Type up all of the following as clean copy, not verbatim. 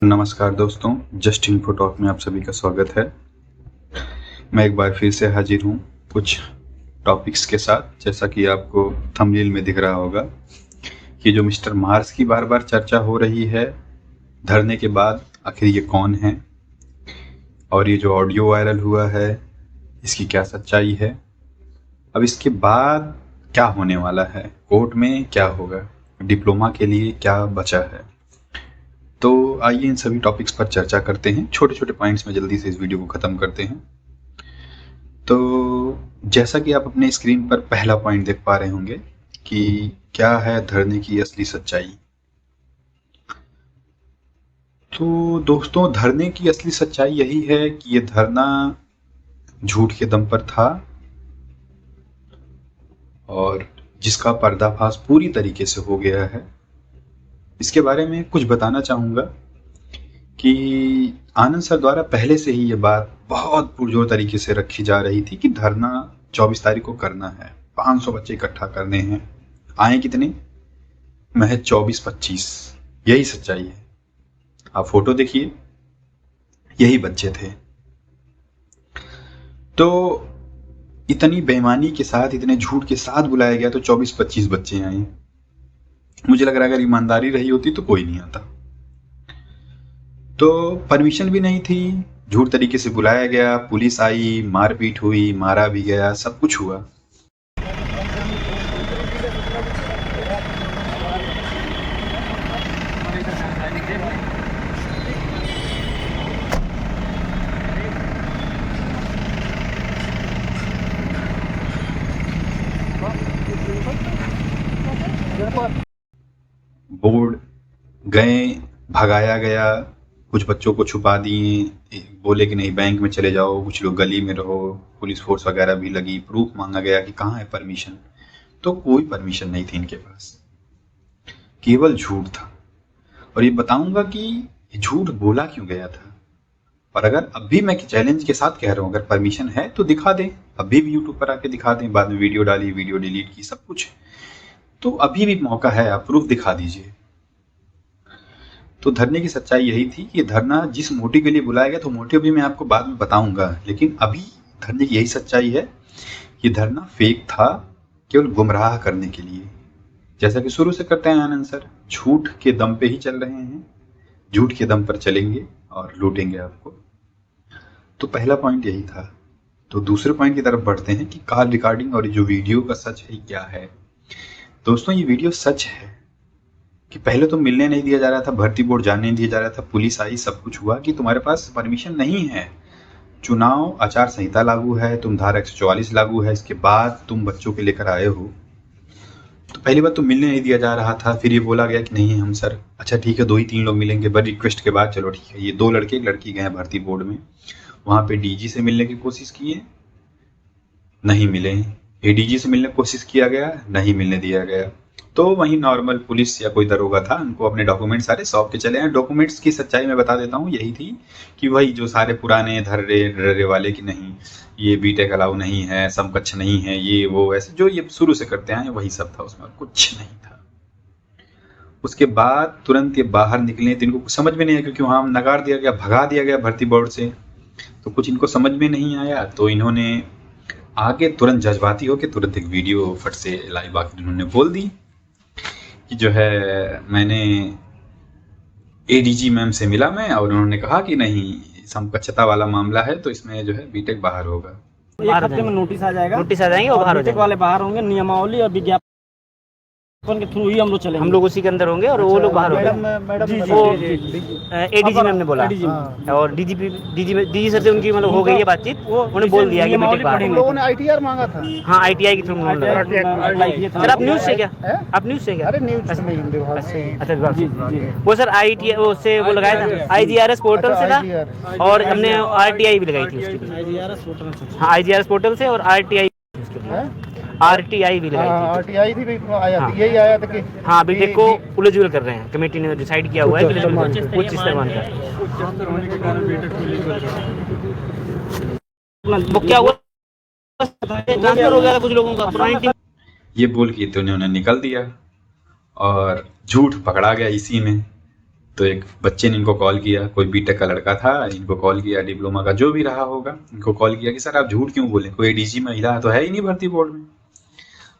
नमस्कार दोस्तों, just info talk में आप सभी का स्वागत है। मैं एक बार फिर से हाजिर हूँ कुछ टॉपिक्स के साथ। जैसा कि आपको थंबनेल में दिख रहा होगा कि जो मिस्टर मार्स की बार बार चर्चा हो रही है धरने के बाद, आखिर ये कौन है और ये जो ऑडियो वायरल हुआ है इसकी क्या सच्चाई है। अब इसके बाद क्या होने वाला है, कोर्ट में क्या होगा, डिप्लोमा के लिए क्या बचा है। तो आइए इन सभी टॉपिक्स पर चर्चा करते हैं। छोटे छोटे पॉइंट्स में जल्दी से इस वीडियो को ख़त्म करते हैं। तो जैसा कि आप अपने स्क्रीन पर पहला पॉइंट देख पा रहे होंगे कि क्या है धरने की असली सच्चाई। तो दोस्तों, धरने की असली सच्चाई यही है कि ये धरना झूठ के दम पर था और जिसका पर्दाफाश पूरी तरीके से हो गया है। इसके बारे में कुछ बताना चाहूँगा कि आनंद सर द्वारा पहले से ही ये बात बहुत पुरजोर तरीके से रखी जा रही थी कि धरना 24 तारीख को करना है, 500 बच्चे इकट्ठा करने हैं। आए कितने? महज 24-25। यही सच्चाई है। आप फोटो देखिए, यही बच्चे थे। तो इतनी बेईमानी के साथ, इतने झूठ के साथ बुलाया गया तो 24-25 बच्चे आए। मुझे लग रहा है अगर ईमानदारी रही होती तो कोई नहीं आता। तो परमिशन भी नहीं थी, झूठ तरीके से बुलाया गया, पुलिस आई, मारपीट हुई, मारा भी गया, सब कुछ हुआ। बोर्ड गए, भगाया गया, कुछ बच्चों को छुपा दिए, बोले कि नहीं बैंक में चले जाओ, कुछ लोग गली में रहो, पुलिस फोर्स वगैरह भी लगी, प्रूफ मांगा गया कि कहाँ है परमिशन। तो कोई परमिशन नहीं थी इनके पास, केवल झूठ था। और ये बताऊंगा कि ये झूठ बोला क्यों गया था। और अगर अभी मैं चैलेंज के साथ कह रहा हूँ, अगर परमिशन है तो दिखा दें, अभी भी यूट्यूब पर आके दिखा दें। बाद में वीडियो डाली, वीडियो डिलीट की, सब कुछ। तो अभी भी मौका है, आप प्रूफ दिखा दीजिए। तो धरने की सच्चाई यही थी कि धरना जिस मोटिव के लिए बुलाया गया, तो मोटिव भी मैं आपको बाद में बताऊंगा, लेकिन अभी धरने की यही सच्चाई है कि धरना फेक था, केवल गुमराह करने के लिए। जैसा कि शुरू से करते हैं आनंद सर, झूठ के दम पे ही चल रहे हैं, झूठ के दम पर चलेंगे और लूटेंगे आपको। तो पहला पॉइंट यही था। तो दूसरे पॉइंट की तरफ बढ़ते हैं कि कॉल रिकॉर्डिंग और जो वीडियो का सच है क्या है। दोस्तों, ये वीडियो सच है कि पहले तो मिलने नहीं दिया जा रहा था, भर्ती बोर्ड जाने नहीं दिया जा रहा था, पुलिस आई, सब कुछ हुआ कि तुम्हारे पास परमिशन नहीं है, चुनाव आचार संहिता लागू है, तुम धारा 144 लागू है, इसके बाद तुम बच्चों के लेकर आए हो। तो पहली बार तो मिलने नहीं दिया जा रहा था। फिर ये बोला गया कि नहीं हम सर, अच्छा ठीक है, 2 ही 3 लोग मिलेंगे, बड़ी रिक्वेस्ट के बाद चलो ठीक है। ये 2 लड़के एक लड़की गए भर्ती बोर्ड में, वहाँ पे डीजी से मिलने की कोशिश किए, नहीं मिले। एडीजी से मिलने की कोशिश किया गया, नहीं मिलने दिया गया। तो वहीं नॉर्मल पुलिस या कोई दरोगा था, उनको अपने डॉक्यूमेंट सारे सौंप के चले हैं। डॉक्यूमेंट्स की सच्चाई मैं बता देता हूँ, यही थी कि वही जो सारे पुराने धर्रे डरे वाले कि नहीं ये बीटेक अलाउ नहीं है, समकक्ष नहीं है, ये वो ऐसे जो ये शुरू से करते आए वही सब था, उसमें कुछ नहीं था। उसके बाद तुरंत ये बाहर निकले तो इनको कुछ समझ में नहीं आया, क्योंकि वहाँ नकार दिया गया, भगा दिया गया भर्ती बोर्ड से। तो कुछ इनको समझ में नहीं आया, तो इन्होंने आगे तुरंत जज्बाती होकर तुरंत एक वीडियो फट से लाइव आकर इन्होंने बोल दी कि जो है मैंने एडीजी मैम से मिला मैं, और उन्होंने कहा कि नहीं समकक्षता वाला मामला है, तो इसमें जो है बीटेक बाहर होगा। एक हफ्ते में नोटिस आ जाएगा, नोटिस आ जाएंगे और बाहर हो बीटेक वाले बाहर होंगे। नियमावली और विज्ञापन के थ्रू ही हम लोग चलेंगे, हम लोग उसी के अंदर होंगे और वो लोग बाहर होंगे। वो एडीजी मैम ने बोला और डीजी सर से उनकी मतलब हो गई है बातचीत, उन्होंने बोल दिया कि बीटेक बाहर। हम लोगों ने आईटीआर मांगा था। हाँ, आईटीआई के थ्रू सर। आप न्यूज से क्या? आप न्यूज से क्या? अरे न्यूज से नहीं, विभाग से। अच्छा, विभाग से। वो सर आईटीआई उससे वो लगाया था, आईजीआरएस पोर्टल से था, और हमने आरटीआई भी लगाई थी उसके लिए। हाँ, आईजीआरएस पोर्टल से और आरटीआई आरटीआई भी लगाई थी। आरटीआई भी आया था, यही आया था कि हाँ बीटेक को एलिजिबल कर रहे हैं, कमेटी ने डिसाइड किया हुआ है कि कुछ इस्तेमाल कर। वो क्या हुआ, ट्रांसफर हो गया था कुछ लोगों का, पुरानी टीम। ये बोल के तो उन्होंने निकल दिया और झूठ पकड़ा गया इसी में। तो एक बच्चे ने इनको कॉल किया, कोई बीटेक का लड़का था, इनको कॉल किया, डिप्लोमा का जो भी रहा होगा, इनको कॉल किया कि सर आप झूठ क्यों बोले, कोई एडीजी महिला तो है ही नहीं भर्ती बोर्ड में।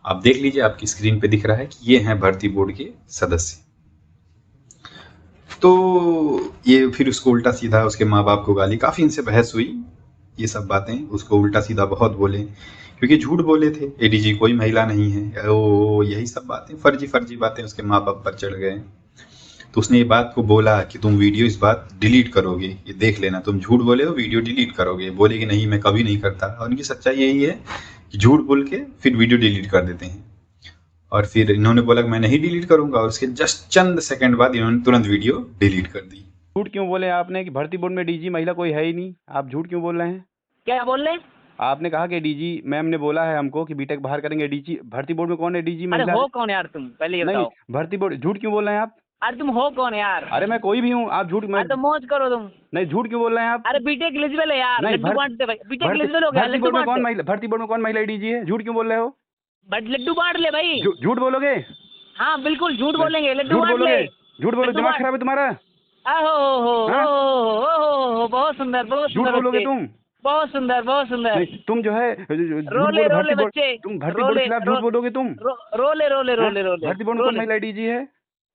आप देख लीजिए, आपकी स्क्रीन पे दिख रहा है कि ये हैं भर्ती बोर्ड के सदस्य। तो ये फिर उसको उल्टा सीधा, उसके माँ बाप को गाली, काफ़ी इनसे बहस हुई, ये सब बातें उसको उल्टा सीधा बहुत बोले, क्योंकि झूठ बोले थे, एडीजी कोई महिला नहीं है, ओ यही सब बातें, फर्जी बातें उसके माँ बाप पर चढ़ गए। तो उसने ये बात को बोला कि तुम वीडियो इस बात डिलीट करोगे, ये देख लेना, तुम झूठ बोले हो, वीडियो डिलीट करोगे। बोले कि नहीं मैं कभी नहीं करता, और उनकी सच्चाई यही है कि झूठ बोल के फिर वीडियो डिलीट कर देते हैं। और फिर इन्होंने बोला कि मैं नहीं डिलीट करूंगा, और उसके जस्ट चंद सेकंड बाद इन्होंने तुरंत वीडियो डिलीट कर दी। झूठ क्यों बोले आपने कि भर्ती बोर्ड में डीजी महिला कोई है ही नहीं, आप झूठ क्यों बोल रहे हैं? क्या बोल रहे? आपने कहा कि डीजी मैम ने बोला है हमको कि बीटेक बाहर करेंगे, डीजी भर्ती बोर्ड में कौन है डीजी महिला? अरे हो कौन यार तुम, पहले ये नहीं बताओ। भर्ती बोर्ड, झूठ क्यों बोल रहे हैं आप? अरे तुम हो कौन यार? अरे मैं कोई भी हूँ, आप झूठ मैं तो मौज करो तुम। नहीं, झूठ क्यों बोल रहे हैं आप? अरे बीटेक एलिजिबल है यार, नहीं, लड्डू बांट दे भाई, बीटेक एलिजिबल हो गया, भर्ती लड्डू बोर्ड में बांट कौन दे। महिला, भर्ती बोर्ड में कौन महिला डीजी है? झूठ क्यों बोल रहे हो? बट लड्डू बांट ले भाई। झूठ बोलोगे? हाँ बिल्कुल झूठ बोलेंगे, लड्डू झूठ बांट ले। बोलोगे? झूठ बोलो, लड्डू दिमाग बांट। खराब है तुम्हारा? हाँ? बहुत सुंदर, बहुत झूठ सुंदर बोलोगे बच्चे। तुम? बहुत सुंदर, बहुत सुंदर। नहीं, तुम जो है झूठ रोले बोलो, रोले बच्चे, तुम भर्ती बोर्ड के खिलाफ झूठ बोलोगे तुम? रोले रोले रोले रोले। भर्ती बोर्ड में कौन महिला डीजी है?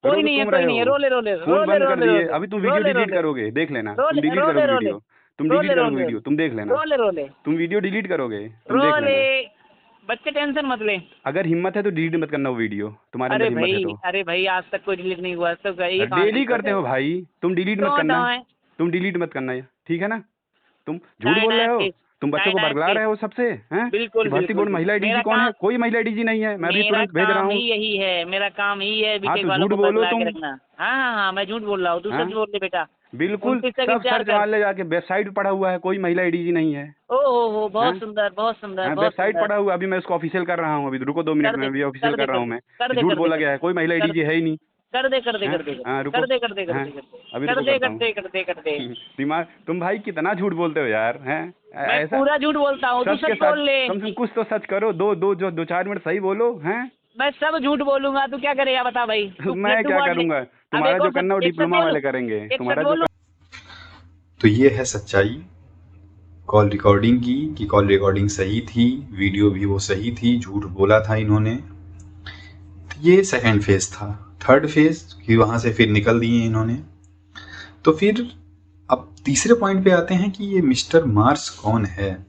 कोई नहीं है, कोई नहीं है, रोले रोले फोन रोले बंद कर रोले दिए, रोले। अभी तुम वीडियो डिलीट करोगे, देख लेना, तुम डिलीट करोगे वीडियो, तुम डिलीट करोगे वीडियो, तुम देख लेना, रोले रोले तुम वीडियो डिलीट करोगे, तुम देख रोले। लेना। बच्चे टेंशन मत ले। अगर हिम्मत है तो डिलीट मत करना वो वीडियो, तुम्हारे अरे अंदर हिम्मत है भाई, तो। अरे भाई आज तक कोई डिलीट नहीं हुआ, तो डेली करते हो भाई, तुम डिलीट मत करना, तुम डिलीट मत करना, ठीक है ना? तुम झूठ बोल रहे हो, तुम बच्चों को बरगला रहे हो सबसे, हैं? बिल्कुल भर्ती बोर्ड महिला डीजी कौन है? कोई महिला डीजी नहीं है, मैं भी तुरंत भेज रहा हूँ। यही है मेरा काम, ही है हाँ, तो झूठ बोलो तुम। हाँ मैं झूठ बोल रहा हूँ, तू सच बोल ले बेटा। बिल्कुल, सब सर्च मार ले जाके, वेबसाइट पे पढ़ा हुआ है, कोई महिला डीजी नहीं है। ओहो बहुत सुंदर, बहुत सुंदर। वेबसाइट पढ़ा हुआ, अभी मैं उसको ऑफिशियल कर रहा हूँ, अभी रुको 2 मिनट में, अभी ऑफिशियल कर रहा हूँ मैं। झूठ बोला गया है, कोई महिला डीजी है ही नहीं। कर दे कर दे कर दे कर दे कर दे कर दे अभी कर दे कर दे कर दे कर दे। दिमाग, तुम भाई कितना झूठ बोलते हो यार, हैं? ऐसा पूरा झूठ बोलता हूँ, तू सच बोल ले। तुम कुछ तो सच करो, 2-4 मिनट सही बोलो, हैं? मैं सब झूठ बोलूंगा, तू क्या करेगा बता भाई? मैं क्या करूंगा? तुम्हारा जो करना वो डिप्लोमा वाले करेंगे, तुम्हारा जो। तो ये है सच्चाई कॉल रिकॉर्डिंग की, कि कॉल रिकॉर्डिंग सही थी, वीडियो भी वो सही थी, झूठ बोला था इन्होंने। तो ये सेकंड फेज था। थर्ड फेज कि वहाँ से फिर निकल दिए इन्होंने। तो फिर अब तीसरे पॉइंट पे आते हैं कि ये मिस्टर मार्स कौन है।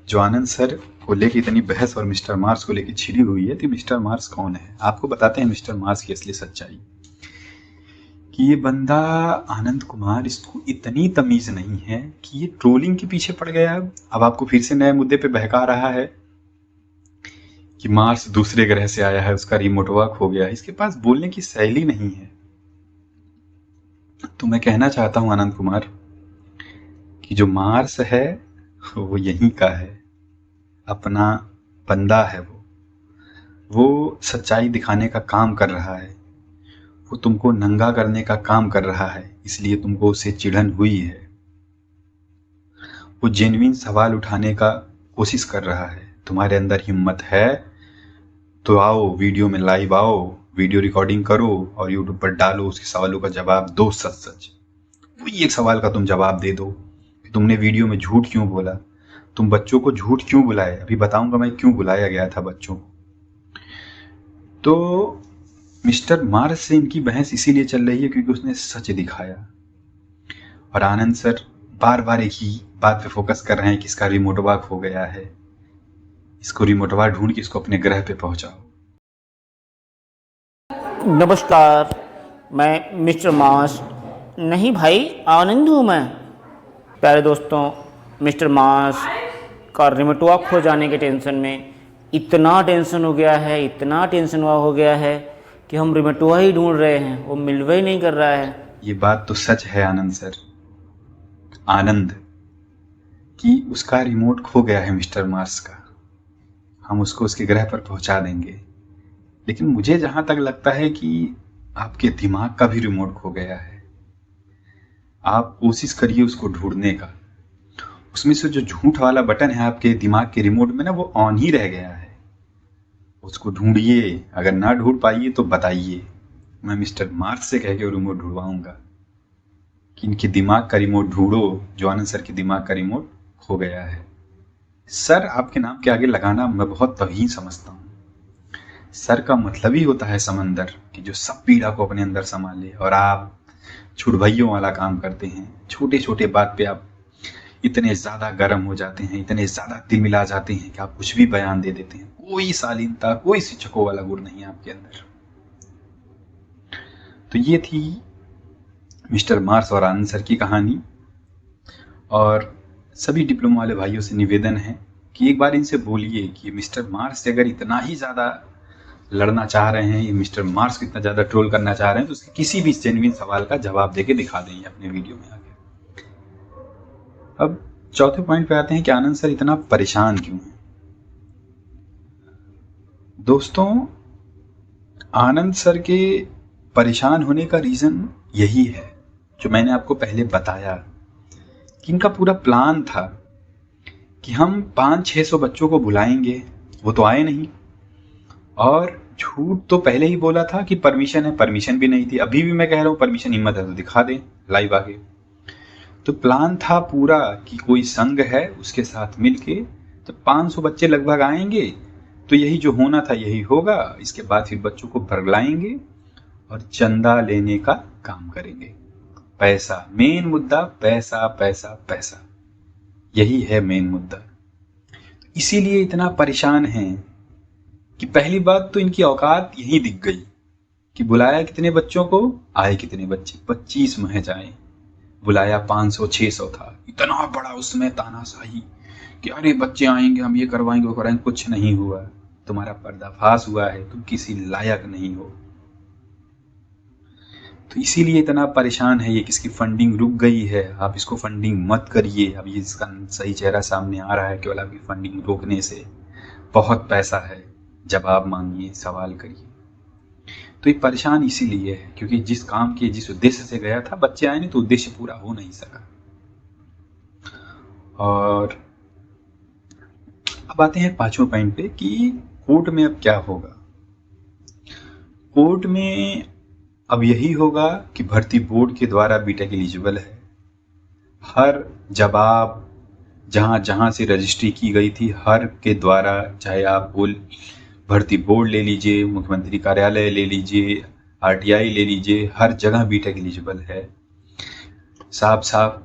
जो आनंद सर को लेके इतनी बहस और मिस्टर मार्स को लेके छिड़ी हुई है, तो मिस्टर मार्स कौन है? आपको बताते हैं मिस्टर मार्स की असली सच्चाई। कि ये बंदा आनंद कुमार, इसको इतनी तमीज नहीं है कि ये ट्रोलिंग के पीछे पड़ गया। अब आपको फिर से नए मुद्दे पे बहका रहा है कि मार्स दूसरे ग्रह से आया है, उसका रिमोट वर्क हो गया। इसके पास बोलने की शैली नहीं है। तो मैं कहना चाहता हूं आनंद कुमार कि जो मार्स है वो यहीं का है, अपना बंदा है। वो सच्चाई दिखाने का काम कर रहा है, वो तुमको नंगा करने का काम कर रहा है, इसलिए तुमको उससे चिढ़न हुई है। वो जेन्युइन सवाल उठाने का कोशिश कर रहा है। तुम्हारे अंदर हिम्मत है तो आओ, वीडियो में लाइव आओ, वीडियो रिकॉर्डिंग करो और यूट्यूब पर डालो, उसके सवालों का जवाब दो सच सच। वही एक सवाल का तुम जवाब दे दो कि तुमने वीडियो में झूठ क्यों बोला, तुम बच्चों को झूठ क्यों बुलाए। अभी बताऊंगा मैं क्यों बुलाया गया था बच्चों को। तो मिस्टर मार्स से इनकी बहस इसीलिए चल रही है क्योंकि उसने सच दिखाया। और आनंद सर बार बार एक ही बात पे फोकस कर रहे हैं कि इसका रिमोट वर्क हो गया है, इसको रिमोट वर्क ढूंढ के इसको अपने ग्रह पे पहुंचाओ। नमस्कार, मैं मिस्टर मार्स नहीं भाई, आनंद हूँ मैं। प्यारे दोस्तों, मिस्टर मार्स का रिमोट वर्क हो जाने के टेंशन में इतना टेंशन हो गया है, इतना टेंशन हो गया है कि हम रिमोटवा ही ढूंढ रहे हैं, वो मिलवा ही नहीं कर रहा है। ये बात तो सच है आनंद सर, आनंद कि उसका रिमोट खो गया है मिस्टर मार्स का। हम उसको उसके ग्रह पर पहुंचा देंगे, लेकिन मुझे जहां तक लगता है कि आपके दिमाग का भी रिमोट खो गया है। आप कोशिश करिए उसको ढूंढने का। उसमें से जो झूठ वाला बटन है आपके दिमाग के रिमोट में ना, वो ऑन ही रह गया है। उसको ढूंढिए, अगर ना ढूंढ पाइए तो बताइए, मैं मिस्टर मार्क्स से कह के रिमोट ढूंढवाऊंगा कि इनके दिमाग का रिमोट ढूंढो, जो आनंद सर के दिमाग का रिमोट खो गया है। सर आपके नाम के आगे लगाना मैं बहुत तौहीन समझता हूँ। सर का मतलब ही होता है समंदर कि जो सब पीड़ा को अपने अंदर संभाले, और आप छुड़भइयों वाला काम करते हैं। छोटे छोटे बात पे आप इतने ज़्यादा गर्म हो जाते हैं, इतने ज़्यादा दिल मिला जाते हैं कि आप कुछ भी बयान दे देते हैं। कोई शालीनता, कोई शिक्षकों वाला गुण नहीं है आपके अंदर। तो ये थी मिस्टर मार्क्स और आनंद सर की कहानी। और सभी डिप्लोमा वाले भाइयों से निवेदन है कि एक बार इनसे बोलिए कि मिस्टर मार्क्स से अगर इतना ही ज़्यादा लड़ना चाह रहे हैं, ये मिस्टर मार्क्स को इतना ज़्यादा ट्रोल करना चाह रहे हैं, तो उसके किसी भी जेन्युइन सवाल का जवाब देके दिखा देंगे अपने वीडियो में आगे। अब चौथे पॉइंट पे आते हैं कि आनंद सर इतना परेशान क्यों हैं। दोस्तों, आनंद सर के परेशान होने का रीज़न यही है जो मैंने आपको पहले बताया कि इनका पूरा प्लान था कि हम 500-600 बच्चों को बुलाएंगे, वो तो आए नहीं। और झूठ तो पहले ही बोला था कि परमिशन है, परमिशन भी नहीं थी। अभी भी मैं कह रहा हूँ परमिशन, हिम्मत है तो दिखा दें लाइव आगे। तो प्लान था पूरा कि कोई संघ है उसके साथ मिलके तो 500 बच्चे लगभग आएंगे, तो यही जो होना था यही होगा। इसके बाद फिर बच्चों को बरगलाएंगे और चंदा लेने का काम करेंगे। पैसा मेन मुद्दा, पैसा पैसा पैसा, यही है मेन मुद्दा। इसीलिए इतना परेशान हैं कि पहली बात तो इनकी औकात यही दिख गई कि बुलाया कितने बच्चों को, आए कितने बच्चे, 25 महज आए। बुलाया 500-600 था। इतना बड़ा उसमें तानाशाही कि अरे बच्चे आएंगे, हम ये करवाएंगे वो कराएंगे। कुछ नहीं हुआ, तुम्हारा पर्दाफाश हुआ है, तुम किसी लायक नहीं हो। तो इसीलिए इतना परेशान है ये कि इसकी फंडिंग रुक गई है। आप इसको फंडिंग मत करिए। अब ये इसका सही चेहरा सामने आ रहा है केवल आपकी फंडिंग रोकने से। बहुत पैसा है, जवाब मांगिए, सवाल करिए। तो ये परेशान इसीलिए है क्योंकि जिस काम के, जिस उद्देश्य से गया था, बच्चे आए नहीं तो उद्देश्य पूरा हो नहीं सका। और अब आते हैं 5वें पॉइंट पे कि कोर्ट में अब क्या होगा। कोर्ट में अब यही होगा कि भर्ती बोर्ड के द्वारा बीटेक एलिजिबल है। हर जवाब जहाँ जहाँ से रजिस्ट्री की गई थी, हर के द्वारा, चाहे आप भर्ती बोर्ड ले लीजिए, मुख्यमंत्री कार्यालय ले लीजिए, आरटीआई ले लीजिए, हर जगह बीटेक एलिजिबल है। साफ साफ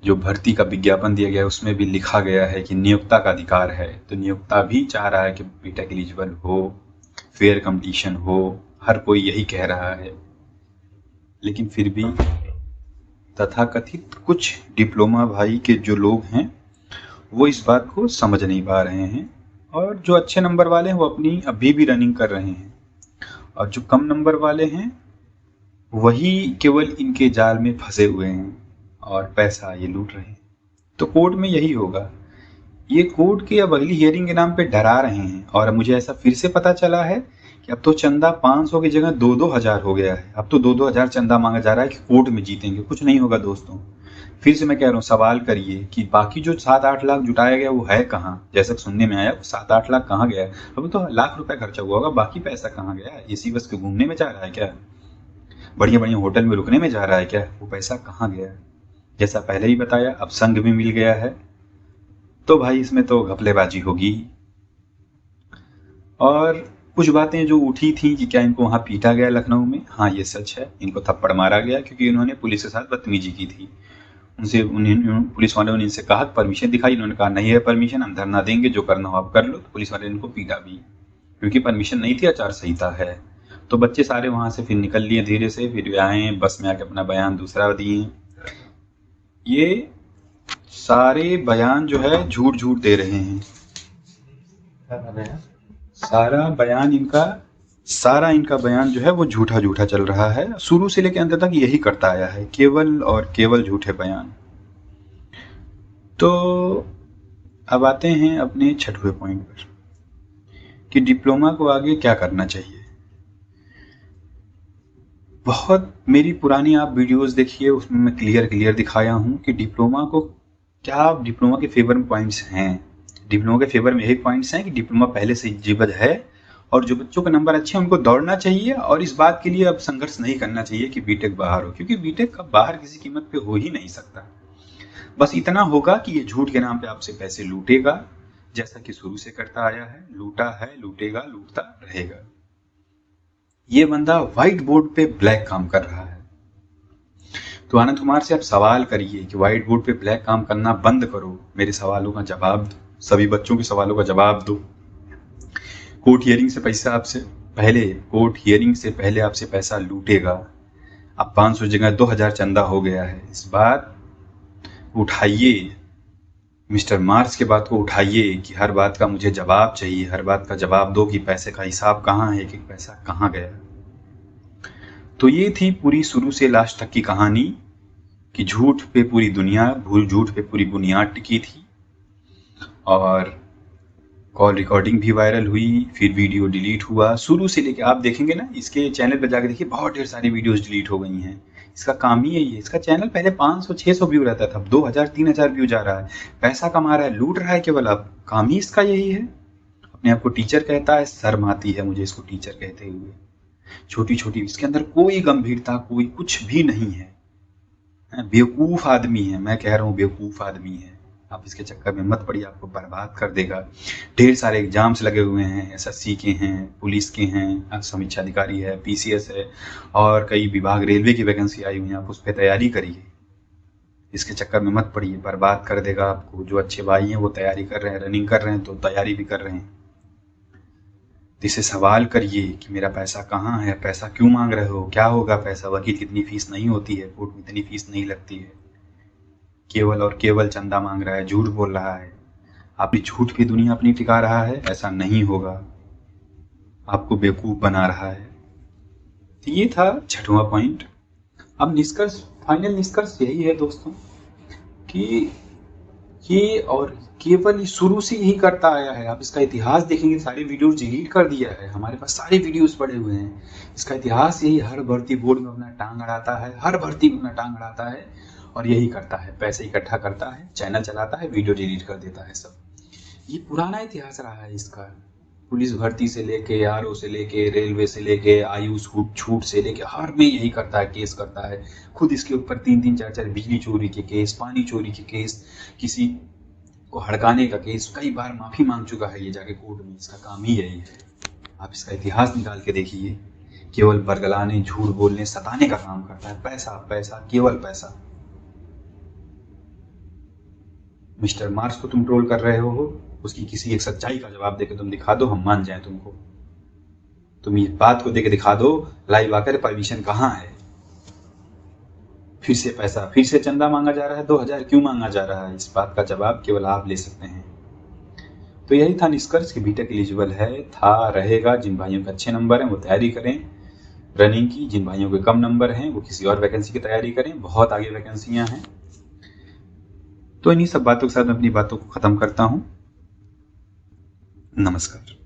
जो भर्ती का विज्ञापन दिया गया है उसमें भी लिखा गया है कि नियोक्ता का अधिकार है। तो नियोक्ता भी चाह रहा है कि बीटेक एलिजिबल हो, फेयर कंपटीशन हो, हर कोई यही कह रहा है। लेकिन फिर भी तथाकथित कुछ डिप्लोमा भाई के जो लोग हैं वो इस बात को समझ नहीं पा रहे हैं, और जो अच्छे नंबर वाले हैं वो अपनी अभी भी रनिंग कर रहे हैं, और जो कम नंबर वाले हैं वही केवल इनके जाल में फंसे हुए हैं और पैसा ये लूट रहे हैं। तो कोर्ट में यही होगा। ये कोर्ट के अब अगली हियरिंग के नाम पे डरा रहे हैं। और अब मुझे ऐसा फिर से पता चला है कि अब तो चंदा 500 की जगह 2-2 हज़ार हो गया है। अब तो 2-2 हज़ार चंदा मांगा जा रहा है कि कोर्ट में जीतेंगे। कुछ नहीं होगा दोस्तों। फिर से मैं कह रहा हूँ, सवाल करिए कि बाकी जो 7-8 लाख जुटाया गया वो है कहाँ। जैसा सुनने में आया 7-8 लाख कहाँ गया है। अभी तो लाख रुपए खर्चा हुआ होगा, बाकी पैसा कहाँ गया है। एसी बस के घूमने में जा रहा है क्या, बढ़िया बढ़िया होटल में रुकने में जा रहा है क्या, वो पैसा कहाँ गया है। जैसा पहले ही बताया, अब संघ भी मिल गया है, तो भाई इसमें तो घपलेबाजी होगी। और कुछ बातें जो उठी थी कि क्या इनको वहाँ पीटा गया लखनऊ में, हाँ ये सच है। इनको थप्पड़ मारा गया क्योंकि इन्होंने पुलिस के साथ बदतमीजी की थी। उनसे पुलिस वालों ने इनसे कहा परमिशन दिखाई, इन्होंने कहा नहीं है परमिशन, हम धरना देंगे, जो करना हो आप कर लो। तो पुलिस वाले ने इनको पीटा भी क्योंकि परमिशन नहीं थी, आचार संहिता है। तो बच्चे सारे वहाँ से फिर निकल लिए धीरे से, फिर आए बस में आके अपना बयान दूसरा दिए। ये सारे बयान जो है झूठ झूठ दे रहे हैं। सारा इनका बयान जो है वो झूठा झूठा चल रहा है। शुरू से लेकर अंत तक यही करता आया है, केवल और केवल झूठे बयान। तो अब आते हैं अपने 6वें पॉइंट पर कि डिप्लोमा को आगे क्या करना चाहिए। बहुत मेरी पुरानी आप वीडियोस देखिए, उसमें मैं क्लियर दिखाया हूँ कि डिप्लोमा को क्या, डिप्लोमा के फेवर में पॉइंट्स हैं। डिप्लोमा के फेवर में यही पॉइंट्स हैं कि डिप्लोमा पहले से एलिजिबल है और जो बच्चों के नंबर अच्छे हैं उनको दौड़ना चाहिए, और इस बात के लिए अब संघर्ष नहीं करना चाहिए कि बीटेक बाहर हो, क्योंकि बीटेक अब बाहर किसी कीमत पे हो ही नहीं सकता। बस इतना होगा कि ये झूठ के नाम पे आपसे पैसे लूटेगा, जैसा कि शुरू से करता आया है, लूटा है, लूटेगा, लूटता रहेगा। ये बंदा व्हाइट बोर्ड पे ब्लैक काम कर रहा है। तो आनंद कुमार से आप सवाल करिए कि व्हाइट बोर्ड पे ब्लैक काम करना बंद करो, मेरे सवालों का जवाब दो, सभी बच्चों के सवालों का जवाब दो। कोर्ट हियरिंग से पैसा आपसे पहले, कोर्ट हियरिंग से पहले आपसे पैसा लूटेगा। अब 500 जगह 2000 चंदा हो गया है। इस बात उठाइए, मिस्टर मार्स के बात को उठाइए कि हर बात का मुझे जवाब चाहिए, हर बात का जवाब दो कि पैसे का हिसाब कहाँ है, कि पैसा कहाँ गया। तो ये थी पूरी शुरू से लास्ट तक की कहानी कि झूठ पे पूरी दुनिया, झूठ पे पूरी बुनियाद टिकी थी, और कॉल रिकॉर्डिंग भी वायरल हुई, फिर वीडियो डिलीट हुआ। शुरू से लेके आप देखेंगे ना, इसके चैनल पर जाकर देखिए, बहुत ढेर सारी वीडियोस डिलीट हो गई हैं। इसका काम ही यही है। इसका चैनल पहले 500-600 व्यू रहता था, अब 2000-3000 व्यू जा रहा है। पैसा कमा रहा है, लूट रहा है केवल। अब काम ही इसका यही है। अपने आप को टीचर कहता है, शर्म आती है मुझे इसको टीचर कहते हुए। छोटी छोटी, इसके अंदर कोई गंभीरता, कोई कुछ भी नहीं है। बेवकूफ़ आदमी है, मैं कह रहा हूँ बेवकूफ़ आदमी है। आप इसके चक्कर में मत पड़िए, आपको बर्बाद कर देगा। ढेर सारे एग्जाम्स लगे हुए हैं, एसएससी के हैं, पुलिस के हैं, समीक्षा अधिकारी है, पीसीएस है, और कई विभाग, रेलवे की वैकेंसी आई हुई है। आप उस पर तैयारी करिए, इसके चक्कर में मत पड़िए, बर्बाद कर देगा आपको। जो अच्छे भाई हैं वो तैयारी कर रहे हैं, रनिंग कर रहे हैं, तो तैयारी भी कर रहे हैं। इससे सवाल करिए कि मेरा पैसा कहाँ है, पैसा क्यों मांग रहे हो, क्या होगा पैसा। वकील कितनी फीस नहीं होती है, कोर्ट में इतनी फीस नहीं लगती है। केवल और केवल चंदा मांग रहा है, झूठ बोल रहा है। आपकी झूठ पे दुनिया अपनी टिका रहा है, ऐसा नहीं होगा। आपको बेवकूफ़ बना रहा है। तो ये था 6वां पॉइंट। अब निष्कर्ष, फाइनल निष्कर्ष यही है दोस्तों कि ये और केवल शुरू से यही करता आया है। आप इसका इतिहास देखेंगे, सारे वीडियोस डिलीट कर दिया है, हमारे पास सारे वीडियोस पड़े हुए हैं। इसका इतिहास यही, हर भर्ती बोर्ड में अपना टांग अड़ाता है, हर भर्ती में अपना टांग अड़ाता है, और यही करता है, पैसे इकट्ठा करता है, चैनल चलाता है, वीडियो डिलीट कर देता है। सब ये पुराना इतिहास रहा है इसका। पुलिस भर्ती से लेके, आरओ से लेके, रेलवे से लेके, आयु छूट से लेके, हर में यही करता है, केस करता है। खुद इसके ऊपर 3-3, 4-4 बिजली चोरी के केस, पानी चोरी के केस, किसी को हड़काने का केस, कई बार माफ़ी मांग चुका है ये जाके कोर्ट में। इसका काम ही यही है। आप इसका इतिहास निकाल के देखिए, केवल बरगलाने, झूठ बोलने, सताने का काम करता है। पैसा पैसा, केवल पैसा। मिस्टर मार्स को तुम ट्रोल कर रहे हो, उसकी किसी एक सच्चाई का जवाब देके तुम दिखा दो, हम मान जाएं तुमको। तुम इस बात को देके दिखा दो लाइव आकर, परमिशन कहाँ है। फिर से पैसा, फिर से चंदा मांगा जा रहा है, 2000 क्यों मांगा जा रहा है, इस बात का जवाब केवल आप ले सकते हैं। तो यही था निष्कर्ष कि बीटेक एलिजिबल है, था, रहेगा। जिन भाइयों के अच्छे नंबर हैं वो तैयारी करें रनिंग की, जिन भाइयों के कम नंबर हैं वो किसी और वैकेंसी की तैयारी करें, बहुत आगे वैकेंसियां हैं। तो इन्हीं सब बातों के साथ मैं अपनी बातों को ख़त्म करता हूँ। नमस्कार।